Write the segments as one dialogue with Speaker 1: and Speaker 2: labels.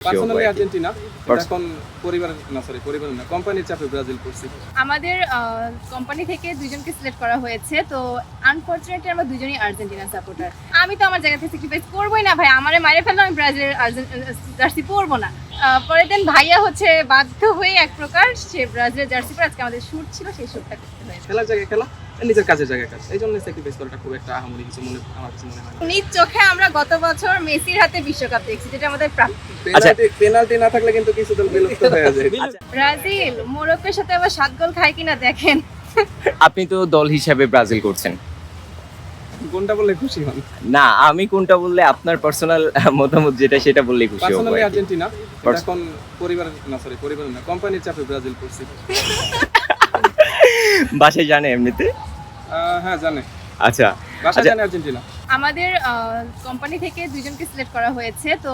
Speaker 1: Personally Argentina, এখন পরিবার না কোম্পানির চাপে ব্রাজিল করছি।
Speaker 2: আমাদের কোম্পানি থেকে দুজনকে সিলেক্ট করা হয়েছে, তো আনফরচুনেটলি আমরা দুজনই আর্জেন্টিনা সাপোর্টার। আমি তো আমার জায়গা থেকে স্যাক্রিফাইস করবোই না ভাই, আমারে মাইরে ফেললে আমি ব্রাজিলের জার্সি পরবো না। পরের দিন ভাইয়া হচ্ছে বাধ্য হয়ে এক প্রকার সে ব্রাজিলের জার্সি পরে, আজকে আমাদের শুট ছিল সেই শুটটা করতে হয়েছে।
Speaker 1: খেলার জায়গায় খেলা, নিজের কাজের জায়গায় কাজ, এই জন্য স্যাক্রিফাইস করাটা খুব একটা আহামরি কিছু আমার কাছে মনে হয় না।
Speaker 2: নিজ চোখে আমরা গত বছর মেসির হাতে বিশ্বকাপ দেখছি, যেটা আমাদের প্রাপ্তি।
Speaker 1: পেনাল্টি না থাকলে কিন্তু কিছু দল বিলুপ্ত হয়ে যায়।
Speaker 2: ব্রাজিল মোরক্কোর সাথে আবার 7 গোল খায় কিনা দেখেন।
Speaker 3: আপনি তো দল হিসাবে ব্রাজিল করছেন
Speaker 1: কোনটা বললে খুশি হন?
Speaker 3: না, আমি কোনটা বললে আপনার পার্সোনাল মতামত যেটা সেটা বললেই খুশি হব।
Speaker 1: পার্সোনালি আর্জেন্টিনা, এখন পরিবার না কোম্পানির চাপে ব্রাজিল করছি।
Speaker 3: বাসায় জানে এমনিতে?
Speaker 1: হ্যাঁ জানে।
Speaker 3: আচ্ছা,
Speaker 1: বাসায় জানে আর্জেন্টিনা।
Speaker 2: আমাদের কোম্পানি থেকে দুজনকে সিলেক্ট করা হয়েছে, তো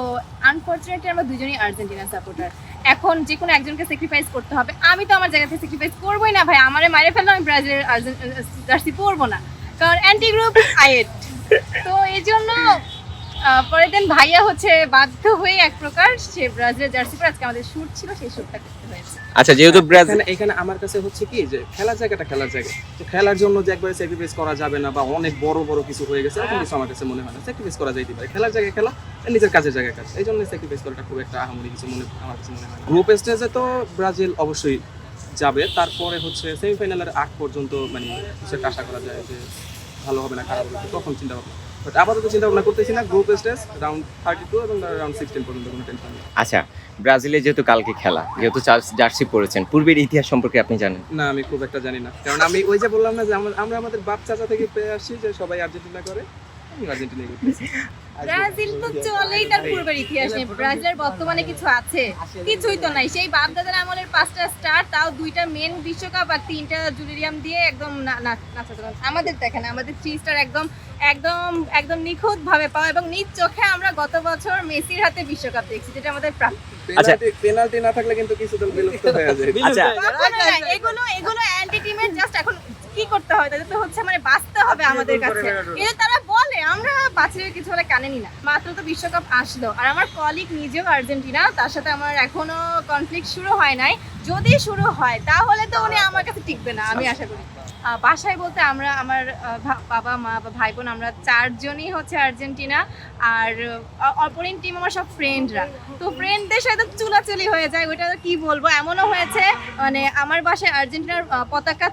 Speaker 2: আনফরচুনেটলি আমরা দুজনই আর্জেন্টিনা সাপোর্টার। এখন যে কোনো একজনকে স্যাক্রিফাইস করতে হবে। আমি তো আমার জায়গা থেকে স্যাক্রিফাইস করবোই না ভাই, আমারে মাইরে ফেললে আমি ব্রাজিলের জার্সি পরবো না, কারণ অ্যান্টি গ্রুপ আইএড। তো এই জন্য পরের দিন ভাইয়া হচ্ছে বাধ্য হয়ে এক প্রকার সে ব্রাজিলের জার্সি পরে, আজকে আমাদের শুট ছিল সেই শুটটা করতে হয়েছে।
Speaker 3: আচ্ছা, যেহেতু ব্রাজিল
Speaker 1: এখানে আমার কাছে হচ্ছে কি যে খেলার জায়গাটা খেলার জায়গা, তো খেলার জন্য যে একবারে স্যাক্রিফাইস করা যাবে না বা অনেক বড় বড় কিছু হয়ে গেছে এরকম কিছু আমার কাছে মনে হয় না। স্যাক্রিফাইস করা যাইতে পারে, খেলার জায়গায় খেলা, নিজের কাজের জায়গায় কাজ, এই জন্য স্যাক্রিফাইস করাটা খুব একটা আহামরি কিছু আমার কাছে মনে হয় না। গ্রুপ স্টেজে তো ব্রাজিল অবশ্যই যাবে, তারপরে হচ্ছে সেমিফাইনালের আগ পর্যন্ত মানে কিছু একটা আশা করা যায় যে ভালো হবে না খারাপ হবে, তখন চিন্তা ভাবনা। বাট আপাতত চিন্তা ভাবনা করতেছি না। গ্রুপ স্টেজ রাউন্ড 32 এবং রাউন্ড 16 পর্যন্ত কোনো টেনশন নেই।
Speaker 3: আচ্ছা, ব্রাজিলে যেহেতু কালকে খেলা, যেহেতু জার্সি পরেছেন, পূর্বের ইতিহাস সম্পর্কে আপনি জানেন?
Speaker 1: না, আমি খুব একটা জানি না, কারণ আমি ওই যে বললাম না যে আমরা আমাদের বাপ চাচা থেকে পেয়ে আসছি যে সবাই আর্জেন্টিনা করে, আমি আর্জেন্টিনাই করতেছি।
Speaker 2: ব্রাজিল তো চলেই, তার পূর্বের ইতিহাস নেই। ব্রাজিলের বর্তমানে কিছু আছে? কিছুই তো নাই। সেই বাপ-দাদার আমলের 5টা স্টার, তাও 2টা মেন বিশ্বকাপ আর 3টা জুলিরিয়াম দিয়ে একদম আমাদের দেখেন, আমাদের 3 স্টার একদম একদম একদম নিখুঁত ভাবে পাওয়া, এবং নিজ চোখে আমরা গত বছর মেসির হাতে বিশ্বকাপ দেখছি, যেটা আমাদের প্রাপ্তি।
Speaker 1: পেনাল্টি না থাকলে কিন্তু কিছু দল বিলুপ্ত হয়ে যায়।
Speaker 3: আচ্ছা,
Speaker 2: এগুলো অ্যান্টি টিমের জাস্ট এখন কি করতে হয়, তাদের তো হচ্ছে মানে বাঁচতে হবে আমাদের কাছে। কিন্তু তারা বলে আমরা বাঁচিয়ে কিছু হলে কানেনি না। মাত্র তো বিশ্বকাপ আসলো, আর আমার কলিগ নিজেও আর্জেন্টিনা, তার সাথে আমার এখনো কনফ্লিক্ট শুরু হয় নাই। যদি শুরু হয় তাহলে তো উনি আমার কাছে টিকবে না, আমি আশা করি। বাসায় বলতে আমরা আমার বাবা মা বা ভাই বোন আমরা 4 জনই হচ্ছে আর্জেন্টিনা, আর অপরিং টিম আমার সব ফ্রেন্ডরা। তো ফ্রেন্ডদের সাথে চুলাচুলি হয়ে যায়, ওইটা কি বলবো। এমনও হয়েছে মানে আমার বাসায় আর্জেন্টিনার পতাকা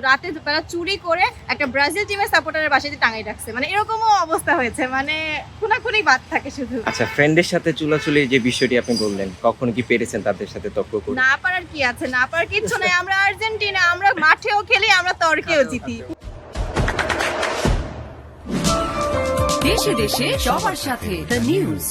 Speaker 2: রাতে বেলা চুরি করে একটা ব্রাজিল টিমের সাপোর্টারের বাসায় টাঙাই রাখছে, মানে এরকমও অবস্থা হয়েছে, মানে খুনাখুনি বাদ থাকে শুধু।
Speaker 3: আচ্ছা, ফ্রেন্ডের সাথে চুলাচুলির যে বিষয়টি আপনি বললেন, কখনো কি পেরেছেন তাদের সাথে তর্ক করতে?
Speaker 2: না পারার কি আছে, না পারার কিচ্ছু নাই। আমরা আর্জেন্টিনা, আমরা মাঠেও খেলি, আমরা তর্কেও জিতি।
Speaker 4: দেশে দেশে সবার সাথে দ্য নিউজ।